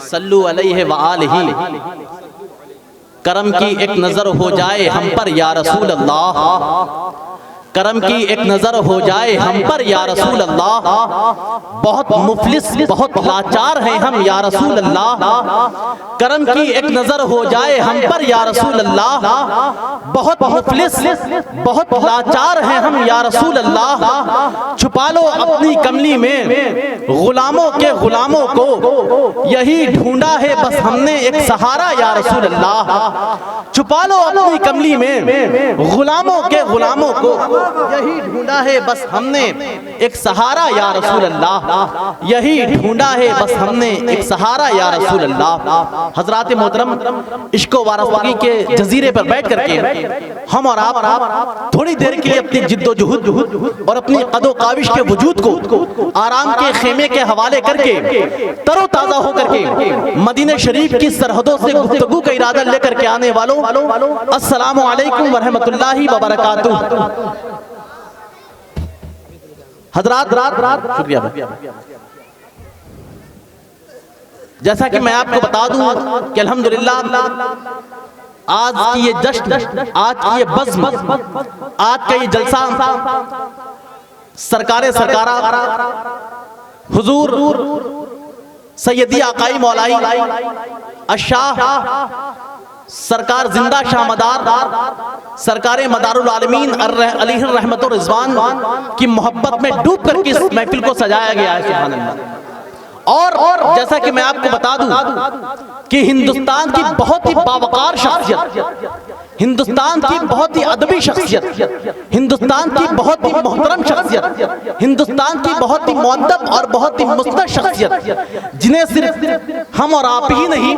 सल्लु अलैहि व आलिहि। करम की एक नजर हो जाए हम पर या रसूल अल्लाह, करम की एक नजर हो जाए हम पर या रसूल अल्लाह। बहुत मुफलिस बहुत लाचार हैं हम या रसूल अल्लाह, करम की एक नजर हो जाए हम पर या रसूल अल्लाह। बहुत मुफलिस बहुत लाचार हैं हम या रसूल अल्लाह। छुपा लो अपनी कमली में गुलामों के गुलामों को, यही ढूंढा है बस हमने एक सहारा या रसूल अल्लाह। छुपा लो अपनी कमली में गुलामों के गुलामों को, यही ढूंढा है बस हमने एक सहारा या रसूल अल्लाह। यही ढूंढा है बस हमने एक सहारा या रसूल अल्लाह। हजरात मोहतरम, इश्क वारफ़गी के जजीरे पर बैठ करके हम और आप थोड़ी देर के लिए अपनी जिद्दोजहद और अपनी कदो काविश के वजूद को आराम के खेमे के हवाले करके तरोताज़ा होकर के मदीने शरीफ की सरहदों से गुफ्तगू का इरादा लेकर के आने वालों, अस्सलामु अलैकुम व रहमतुल्लाहि व बरकातुहू। हजरात, शुक्रिया। जैसा कि मैं आपको बता दूं कि अल्हम्दुलिल्लाह आज की ये जश्न, आज की ये बज़्म, आज का ये जलसा सरकारे सरकारा हुजूर सैयदी आकाई मौलाई अशाह सरकार जिंदा शाह मदार सरकारे मदारुल आलमीन अलैहि रहमत व रिज़वान की मोहब्बत में डूब कर इस महफिल को सजाया गया है। सुभान अल्लाह। और जैसा कि मैं आपको बता दूं कि हिंदुस्तान की बहुत ही बावकार शख्सियत, हिंदुस्तान की बहुत ही अदबी शख्सियत, हिंदुस्तान की बहुत ही मोहतरम शख्सियत, हिंदुस्तान की बहुत ही मुअद्दब और बहुत ही मुस्तनद शख्सियत, जिन्हें सिर्फ हम और आप ही नहीं,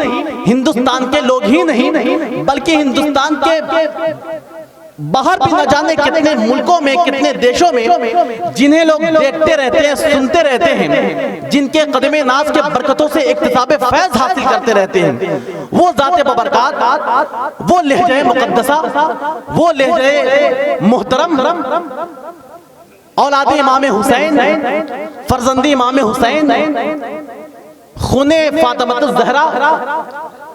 हिंदुस्तान के लोग ही नहीं, बल्कि हिंदुस्तान के बाहर भी न जाने कितने मुल्कों में, कितने देशों में, जिन्हें लोग देखते रहते हैं, सुनते रहते हैं, जिनके कदमे नाज के बरकतों से इक्तिसाबे फैज हासिल करते रहते हैं, वो ज़ाते बबरकात, वो लहजे मुक़द्दसा, वो लहजे मोहतरम, औलादे इमाम हुसैन, फरजंदी इमाम हुसैन, खूने फातिमा ज़हरा,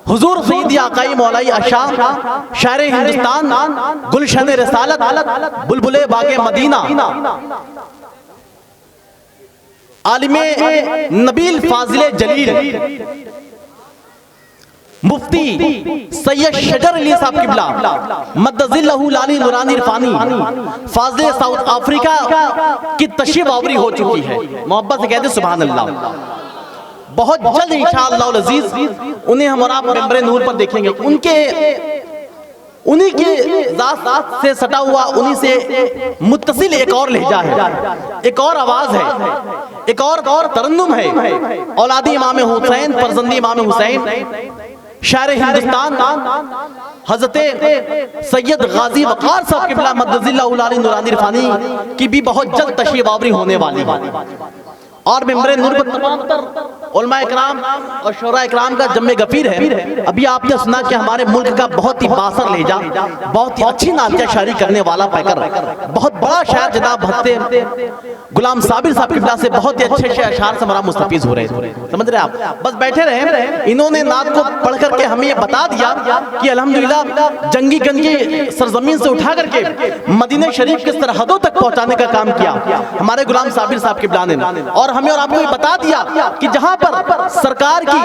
हुजूर सैयदी आकाई मौलाई अशाह शायर हिंदुस्तान, गुलशन रिसालत, बुलबुले बागे मदीना, आलिमे नबील फाजिले जलील, मुफ्ती सैयद शजर अली साहब किबला मद्दजिल्लहु लाली नूरानी इरफानी फाजिल साउथ अफ्रीका की तशरीफ आवरी हो चुकी है। मोहब्बत से कहते सुभान अल्लाह। बहुत जल्द इंशाअल्लाह अज़ीज़ उन्हें हम और आप मेंबरे नूर पर देखेंगे। उन्हीं के ज़ात से सटा हुआ, उन्हीं से मुत्तसिल एक और लहजा है, एक और आवाज़ है, एक और तरन्नुम है। औलादी इमाम हुसैन, फरजंदी इमाम हुसैन, शायर हिंदुस्तान हज़रत सैयद गाजी वक़ार साहब क़िबला मद्दजिल्लहु लाली नूरानी इरफानी की भी बहुत जल्द तशरीफ़ आवरी होने वाली है। और मेंबरे नूर पर तमाम तर उलमा इकराम और शोरा इकराम का जम्मे गफीर है। अभी आपने सुना कि हमारे मुल्क का बहुत ही बासर लहजा, बहुत ही अच्छी नातिया शायरी करने वाला पैकर, बहुत बड़ा शायर जनाब हज़रत गुलाम साबिर साहब किबला से बहुत ही अच्छे अशार से हमारा मुस्तफीज हो रहे हैं। समझ रहे आप? बस बैठे रहे, इन्होंने नात को पढ़ करके हमें ये बता दिया कि अल्हम्दुलिल्लाह जंगी गंजी सरजमीन से उठा करके मदीने शरीफ के सरहदों तक पहुंचाने का काम किया हमारे गुलाम साबिर साहब किबला ने। और हमें और आपको ये बता दिया कि जहां पर सरकार की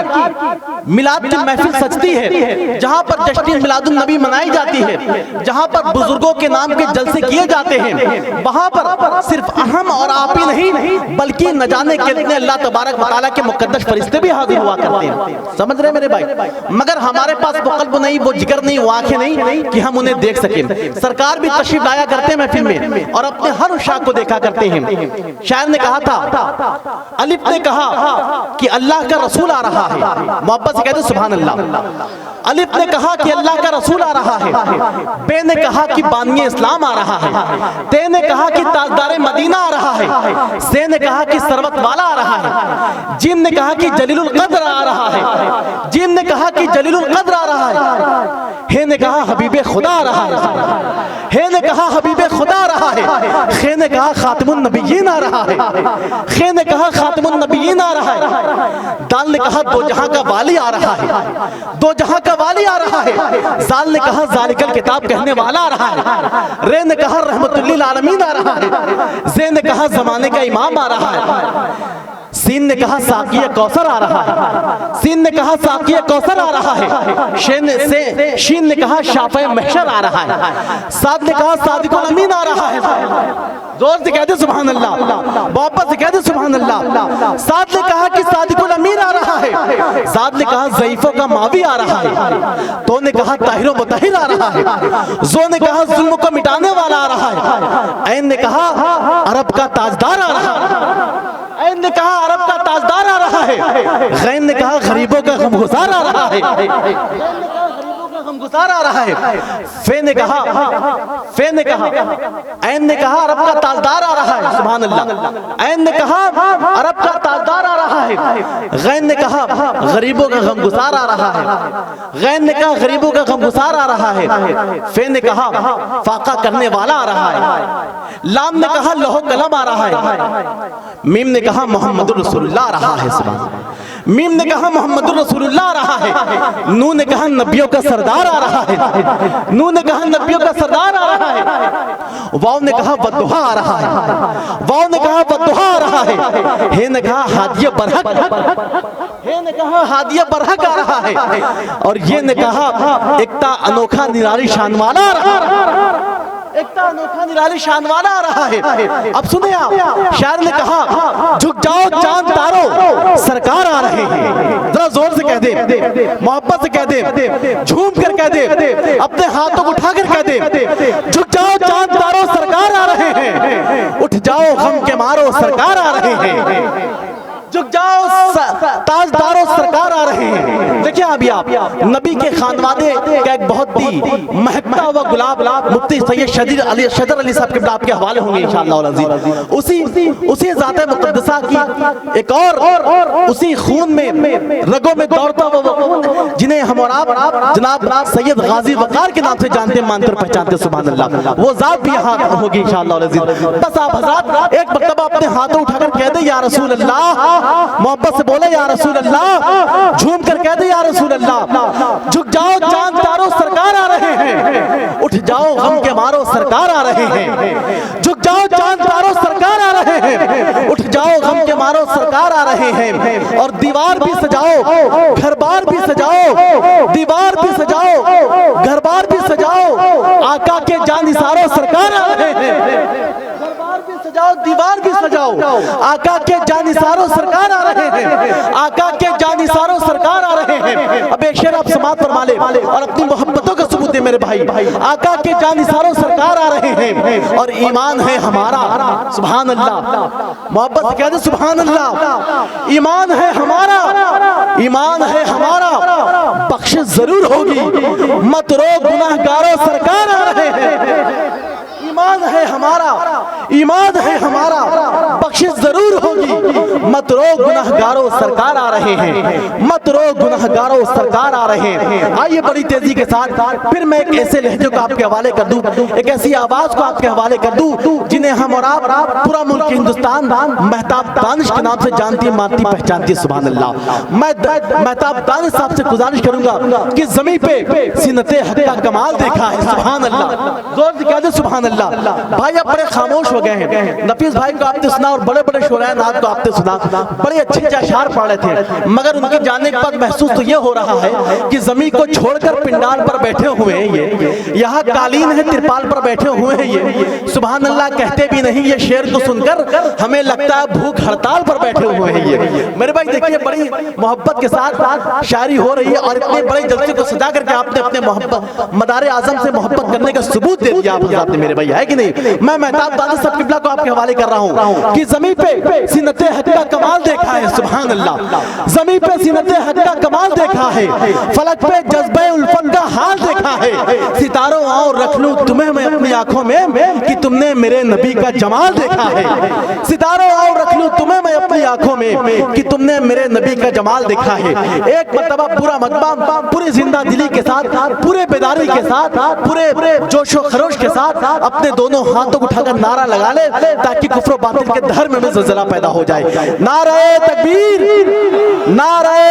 मिलाद की महफिल सजती है, जहां पर जश्न मिलादुन नबी मनाई जाती है, जहां पर बुजुर्गों के नाम के जलसे किए जाते हैं, वहां पर सिर्फ हम और आप ही नहीं बल्कि न जाने कितने अल्लाह तबारक व तआला के मुकद्दस फरिश्ते भी हाजिर हुआ करते हैं। समझ रहे मेरे भाई? मगर हमारे पास वो क़ल्ब नहीं, वो जिगर नहीं, वो आंखें नहीं कि हम उन्हें देख सकें। सरकार भी तशरीफ लाया करते हैं महफिल में और अपने हर उस शाख को देखा करते हैं। शायर ने कहा था, अलिफ ने कहा कि अल्लाह का रसूल आ रहा है, मोहब्बत से कहते सुभान अल्लाह। अलिफ ने कहा कि अल्लाह का रसूल आ रहा है, बे ने कहा कि बानी इस्लाम आ रहा है, ते ने कहा कि ताजदार मदीना आ रहा है, से ने कहा कि सरवत वाला आ रहा है, जिन ने कहा कि जलीलुल कद्र आ रहा है, जिन ने कहा कि जलीलुल कद्र आ रहा है, हे ने कहा हबीबे खुदा आ रहा है, हे ने कहा हबीबे खुदा आ रहा है, खे ने कहा खातिमुन नबिय्यीन आ रहा है, खे ने कहा खातिमुन नबिय्यीन आ रहा जाल ने कहा दो जहां का वाली आ रहा है, दो जहां का वाली आ रहा है। जाल ने कहा जालिकल किताब कहने वाला आ रहा है। रे ने कहा रहमतुल्लिल आलमीन आ रहा है। जे ने कहा जमाने का इमाम आ रहा है। सीन ने कहा साकिया कौसर आ रहा है। सीन ने कहा साकिया कौसर आ रहा है। शीन ने कहा शाफे महशर आ रहा है। साद ने कहा सादिकुल अमीन आ रहा है। जोर से कहते सुभान अल्लाह, मोहब्बत से कहते सुभान अल्लाह। साद ने कहा कि सादिकुल अमीन आ रहा है। साद ने कहा ज़ईफों का मावी आ रहा है। तो ने कहा ताहिरो मुताहिर आ रहा है। जो ने कहा जुल्म को मिटाने वाला आ रहा है। ऐन ने कहा अरब का ताजदार आ रहा है। ऐन ने कहा अरब का ताजदार आ रहा है। गैन ने कहा गरीबों का गमगुसार आ रहा है। गमगुसार आ रहा है। फे ने कहा ऐन ने कहा अरब का ताजदार आ रहा है। सुभान अल्लाह। ऐन ने कहा अरब का ताजदार आ रहा है। गैन ने कहा गरीबों का गमगुसार आ रहा है। गैन ने कहा गरीबों का गमगुसार आ रहा है। फे ने कहा फाका करने वाला आ रहा है। लाम ने कहा लौह कलम आ रहा है। मीम ने कहा मोहम्मदुर रसूलुल्लाह आ रहा है। सुभान। मीम ने कहा मोहम्मदुर रसूलुल्लाह आ रहा है। नू ने कहा नबियों का सरदार आ रहा है। नू ने कहा नबियों का सरदार आ रहा है। वाव ने कहा वद्दुहा आ रहा है। वाव ने कहा वद्दुहा आ रहा है। हे ने कहा हादिया बरहक, हे ने कहा हादिया बरहक आ रहा है। और ये ने कहा एकता अनोखा निराली शान वाला आ रहा है। एकता अनोखा निराली शान वाला आ रहा है। अब सुने आप, शायर ने कहा झुक जाओ चांद तारों सरकार आ रहे हैं। जरा जोर से कह दे, मोहब्बत से कह दे, झूम कर कह दे, अपने हाथों को उठाकर कह दे, झुक जाओ चांद तारों सरकार आ रहे हैं। उठ जाओ गम के मारो सरकार आ रहे हैं। झुक जाओ ताजदारों सरकार आ रहे हैं। देखिए अभी आप नबी के खानवादे का एक बहुत ही महकता हुआ गुलाब मुफ्ती सैयद शदर अली साहब के आपके हवाले होंगे इंशाअल्लाह। उसी ज़ात मुक़द्दसा की एक और उसी खून में रगों में दौड़ता हुआ जिन्हें हम और आप जनाब सैयद गाजी वकार के नाम से जानते मानते और पहचानते सुभान अल्लाह, वो ज़ात भी यहाँ होगी इंशाअल्लाह। बस आप हज़रात एक मर्तबा अपने हाथों उठाकर कह दे या रसूल अल्लाह, मोहब्बत से बोले या रसूल अल्लाह, झूम कर कह दे या रसूल अल्लाह। झुक जाओ चांद तारों सरकार आ रहे हैं। उठ जाओ गम के मारो सरकार आ रहे हैं। झुक जाओ चांद तारों सरकार आ रहे हैं। उठ जाओ गम के मारो सरकार आ रहे हैं। और दीवार भी सजाओ, घर बार भी सजाओ, दीवार भी सजाओ, घर बार भी सजाओ, आका के जानिसारों सरकार आ रहे हैं। सजाओ दीवार भी सजाओ, आका के जानिसारों सरकार आ रहे हैं। आका के जानिसारों सरकार आ रहे हैं। अब एक शेर आप समात फरमा ले और अपनी मोहब्बतों का सबूत दे मेरे भाई। आका के जानिसारों सरकार आ रहे हैं। और ईमान है हमारा सुभान अल्लाह, मोहब्बत से कह दे सुभान अल्लाह। ईमान है हमारा, ईमान है हमारा, बख्शिश जरूर होगी, मत रो गुनाहगारों सरकार आ रहे हैं। ईमान है हमारा, ईमान है हमारा, बख्शिश जरूर होगी, मत रो गुनाहगारों सरकार आ रहे हैं। मत रो गुनाहगारों सरकार आ रहे हैं। आइए बड़ी तेजी के साथ फिर मैं एक ऐसे लहजे को आपके हवाले कर दूं, एक ऐसी आवाज को आपके हवाले कर दूं जिन्हें हम और आप पूरा मुल्क हिंदुस्तान महताब दानिश के नाम से जानती मानती पहचानती है सुभान अल्लाह। मैं महताब दानिश साहब से गुजारिश करूंगा कि जमीन पे सीनते हक का कमाल देखा है सुभान अल्लाह। जोर से कह दे सुभान अल्लाह। भाई अब बड़े खामोश हो गए हैं। नफीस भाई को आपने सुना और बड़े बड़े शोराए नात को आपने सुना, बड़े अच्छे अशार पढ़ रहे थे, मगर उनके जाने के बाद महसूस तो ये हो रहा है कि जमीन को छोड़कर पिंडाल पर बैठे हुए हैं ये, यहाँ कालीन है तिरपाल पर बैठे हुए हैं ये, सुभान अल्लाह कहते भी नहीं। ये शेर को सुनकर हमें लगता है भूख हड़ताल पर बैठे हुए हैं ये। मेरे भाई देखिए बड़ी मोहब्बत के साथ शायरी हो रही है और इतने बड़े जलसे को सजा करके आपने अपने मोहब्बत मदारे आजम से मोहब्बत करने का सबूत दे दिया आपने मेरे भाई, है कि नहीं। मैं महताब दानिश साहब किबला को आपके हवाले कर रहा हूं कि जमीन पे सीनते हक का कमाल देखा है सुभान अल्लाह। जमीन पे सीनते हक का कमाल देखा है, फलक पे जज्बे उल्फत का हाल देखा है। सितारों आओ रख लूं तुम्हें मैं अपनी आंखों में कि तुमने मेरे नबी का जमाल देखा है। सितारों आओ रख लूं तुम्हें मैं अपनी आंखों में कि तुमने मेरे नबी का जमाल देखा है। एक मर्तबा पूरा मतबा पूरी जिंदा दिली के साथ, पूरे बेदारी के साथ, पूरे जोशो खरोश के साथ अपने दोनों हाथों को उठाकर नारा लगा ले ताकि कुफ्र बातिल के धर्म में ज़लज़ला पैदा हो जाए। नारे तकबीर, नारे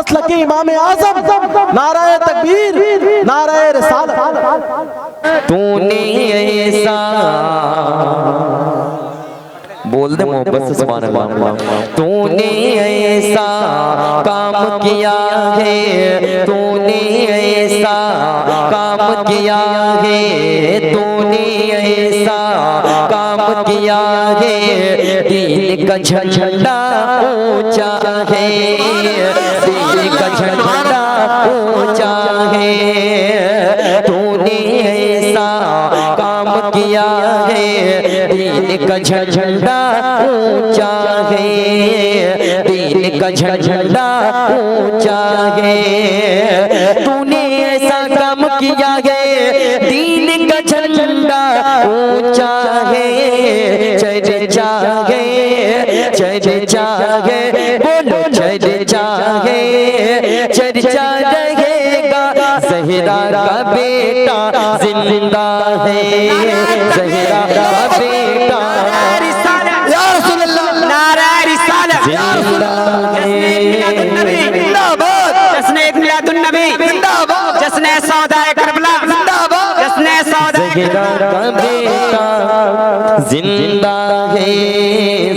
मसलक के इमाम आज़म, नाराए तकबीर, नाराए रिसालत। तूने ऐसा बोल दे मोहब्बत से सुभान अल्लाह। तूने ऐसा काम किया है, तूने ऐसा काम किया है, तूने ऐसा काम किया है, दीन का झंडा ऊंचा है, दीन का झंडा ऊंचा है। तूने ऐसा काम किया है, दीन का झंडा ऊंचा है, दीन का झंडा ऊंचा है। तूने ऐसा काम किया है, दीन का झंडा ऊंचा है। चर्चा है, चर्चा है, बोलो चर्चा है, चर्चा रहेगा। ज़हरा का बेटा जिंदा है, ज़हरा का बेटा ज़हरा का बेटा जिंदा है,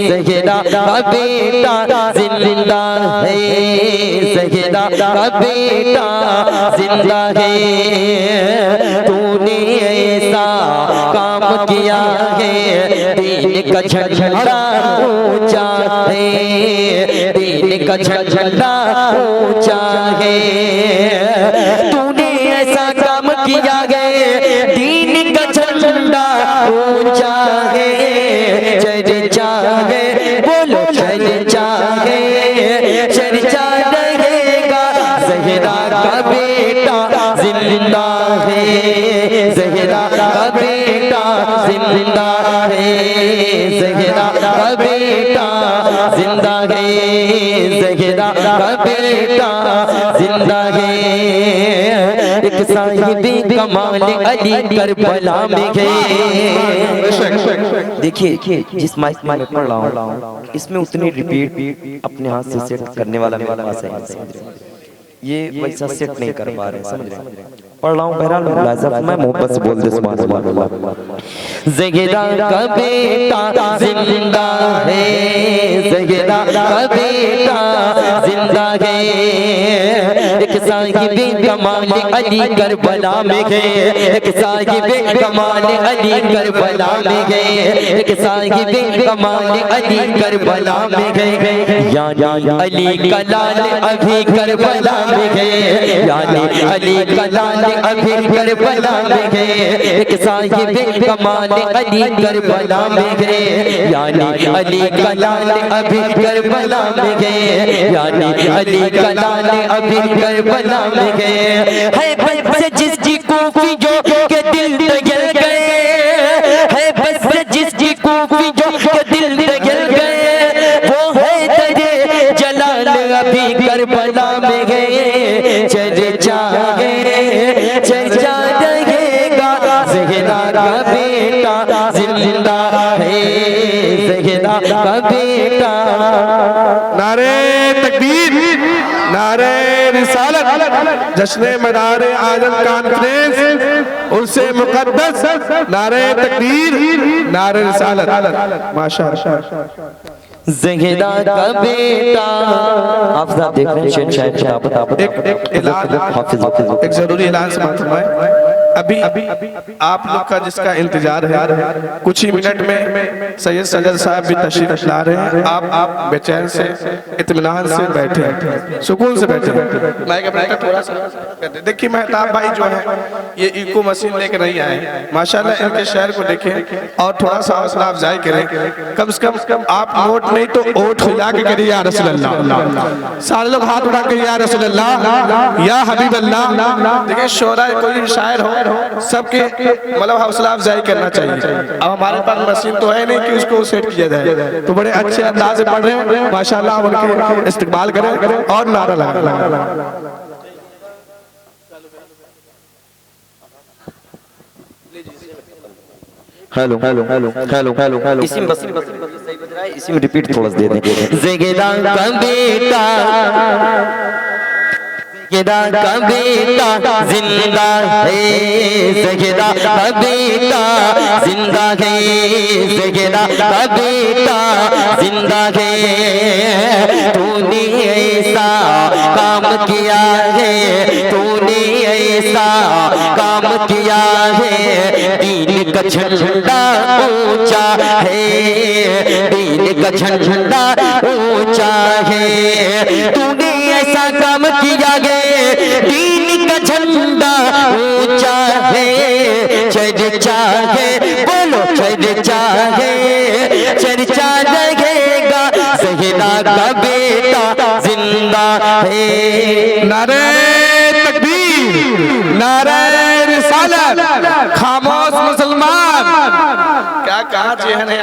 ज़हरा का बेटा जिंदा है, ज़हरा का बेटा जिंदा है। तूने ऐसा काम किया है, दीन का झंडा ऊंचा है, दीन का झंडा ऊंचा है। तूने ऐसा काम किया है, दीन का झंडा ऊंचा है। चर्चा है, बोलो चर्चा है, चर्चा रहेगा। ज़हरा का बेटा जिंदा है, ज़हरा का बेटा जिंदा है, ज़हरा का बेटा जिंदा है, ज़हरा का बेटा जिंदा है। एक साहिबी कमाल अली करबला में गए। देखिए जिस माइक में मैं पढ़ रहा हूँ इसमें उतनी रिपीट अपने हाथ से सेट करने वाला मेरे पास है, ये वैसा सेट नहीं कर पा रहे, समझ रहे? पढ़ रहा हूँ बहरहाल मैं मोहब्बत से बोल दे सुभान अल्लाह। ज़हरा का बेटा जिंदा है, ज़हरा का बेटा जिंदा है। एक साहिबी कमाल अली करबला में गए, एक साहिबी कमाल अली करबला में गए, एक साहिबी कमाल अली करबला में गए। यानी अली का लाल अभी करबला में गए, यानी अली का लाल अभी करबला में गए। एक साहिबी कमाल अली करबला में गए, यानी अली का लाल अभी करबला में गए, यानी अली का लाल अभी करबला में गए। है बस जिसकी कूफी जो के दिल जल गए, है बस जिसकी कूफी जो के दिल जल गए, वो है तेरे जलाल अभी करबला में गए। चर्चा है, चर्चा रहेगा। ज़हरा का बेटा जिंदा है, ज़हरा का बेटा। नारे तकबीर, नारे रिसालत, जश्न मदार आजम कॉन्फ्रेंस उनसे मुकद्दस, नारे तकबीर, नारे रिसालत। माशाअल्लाह। ज़हरा का बेटा आप साहब देख रहे हैं शहनशाह खिताबत। एक जरूरी ऐलान समाप्त हुआ है। अभी आप लोग का जिसका इंतजार है, कुछ ही मिनट में सैयद सजद साहब भी तशरीफ ला रहे हैं। आप बेचैन से इत्मीनान से बैठे, सुकून से बैठे। माइक अपना थोड़ा सा देखिए, मेहताब भाई जो है ये इको मशीन लेकर नहीं आए, माशाल्लाह इनके शहर को देखें और थोड़ा सा हौसला अफजाई करें। कम से कम आप नोट नहीं तो ओट हिला के करिए या रसूल अल्लाह। सारे लोग हाथ उठा के या रसूल अल्लाह, या हबीब अल्लाह। देखिए शोरा कोई भी शायर हो, सबके मतलब हौसला अफजाई करना चाहिए। अब हमारे पास मशीन तो है नहीं कि उसको सेट किया जाए, तो बड़े अच्छे अंदाज से पढ़ रहे हैं माशाल्लाह। उनके इस्तेमाल करें और नारा लगा। Hello hello hello hello hello hello, इसी में बस सही बज रहा है, इसी में रिपीट थोड़ा सा दे दें। ज़हरा का बेटा ज़हरा का बेटा जिंदा है, ज़हरा का बेटा जिंदा है, ज़हरा का बेटा जिंदा है। तूने ऐसा काम किया है, तूने ऐसा काम किया है, दीन का झंडा ऊंचा है, दीन का झंडा ऊंचा है। तूने ऐसा काम किया है, दीन का झंडा ऊंचा है। चर्चा है, बोलो चर्चा है, चर्चा रहेगा, ज़हरा का बेटा जिंदा है। नारे तकबीर, नारे रिसालत, खामोश मुसलमान। क्या कहा चेहन है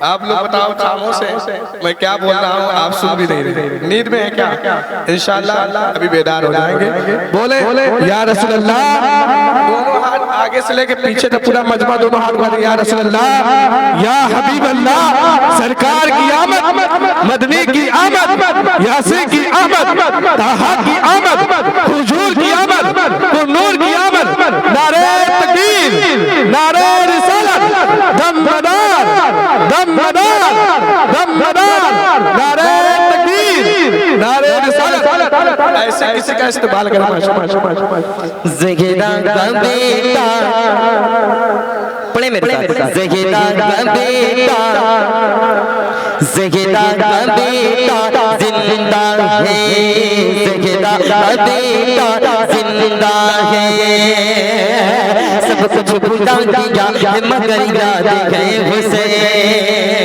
आप लोग बताओ, खामोश है। मैं क्या बोल रहा हूँ आप सुन भी नहीं रहे, नींद में है क्या? इंशाल्लाह अभी बेदार हो जाएंगे। बोले या रसूल अल्लाह, दोनों हाथ आगे से लेके पीछे तक पूरा मजमा दोनों हाथ मारे, या रसूल अल्लाह, या हबीब अल्लाह, सरकार की आमद, मदनी की आमद, यासीन की आमद, ताहा की आमद, हुजूर की आमद, नूर की आमद। नारे तकबीर, नारे रिसालत, दमदार दमदार दमदार, नारे तकबीर, नारे रिसालत। ऐसे किसी का इस्तेमाल करना। ज़हरा का बेटा, पढ़े मेरे साथ, ज़हरा का बेटा, ज़हरा का बेटा जिंदा है, ज़हरा का बेटा जिंदा है। सब कुछ भुला दिया मगर याद है हुसैन,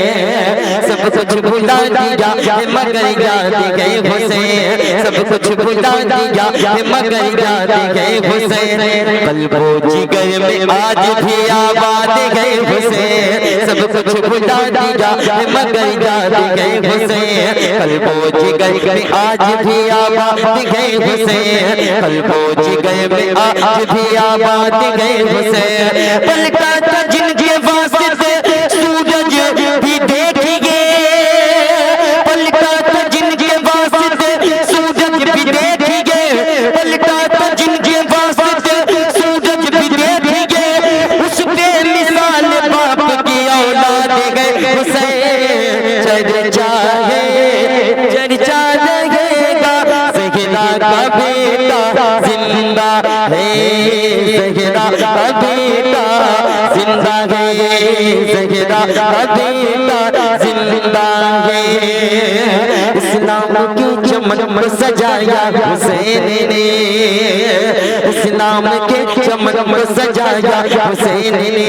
सब कुछ भुला दिया मगर याद है हुसैन, सब कुछ भुला दिया मगर याद है हुसैन। कल्बो जिगर में आज भी आबाद है हुसैन, सब कुछ भुला दिया मगर याद है हुसैन। कल्बो जिगर में आज भी आबाद है हुसैन, कल्बो जिगर में आज भी आबाद है हुसैन। पलटा था जिनके वास्ते सूरज भी देखिए, पलटा था जिनके वास्ते सूरज भी देखिए, पलटा था जिनके वास्ते सूरज भी देखिए। उस पे मिसाल बाप की औलाद गए हुसैन। चर्चा है, चर्चा रहेगा, ज़हरा का बेटा जिंदा है, ज़हरा का बेटा जिंदा है, ज़हरा का बेटा जिंदा है। इस्लाम की चमक सजाया हुसैन ने, इस्लाम के चमक सजाया हुसैन ने,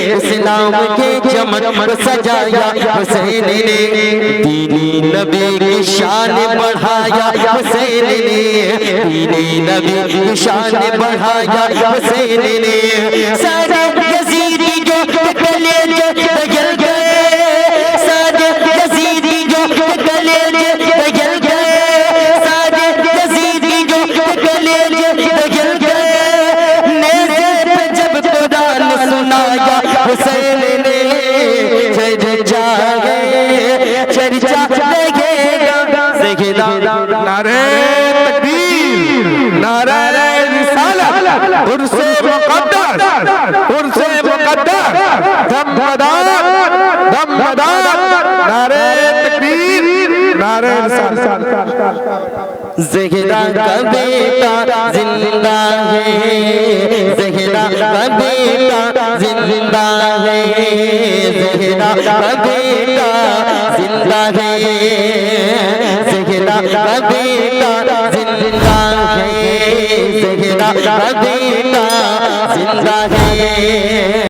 इस्लाम के चमक सजाया हुसैन ने। दीनी नबी की शान बढ़ाया हुसैन ने, दीनी नबी की शान बढ़ाया हुसैन ने। सारे यजीदी जो गले जल गए, सारे यजीदी जो गले जल गए, सारे यजीदी जो गले जल गए। नेज़े पे जब कुरान सुनाया हुसैन ने, चर्चा है, चर्चा लगेगा, ज़हरा। नारे तकबीर, नारे रिसालत, उर्से मुक़द्दस, उर्से मुक़द्दस, दमदार दमदार, नारे तकबीर, नारे रिसालत। ज़हरा का बेटा जिंदा है, ज़हरा का बेटा जिंदा है, ज़हरा का बेटा जिंदा है, ज़हरा का बेटा जिंदा है, ज़हरा का बेटा जिंदा है।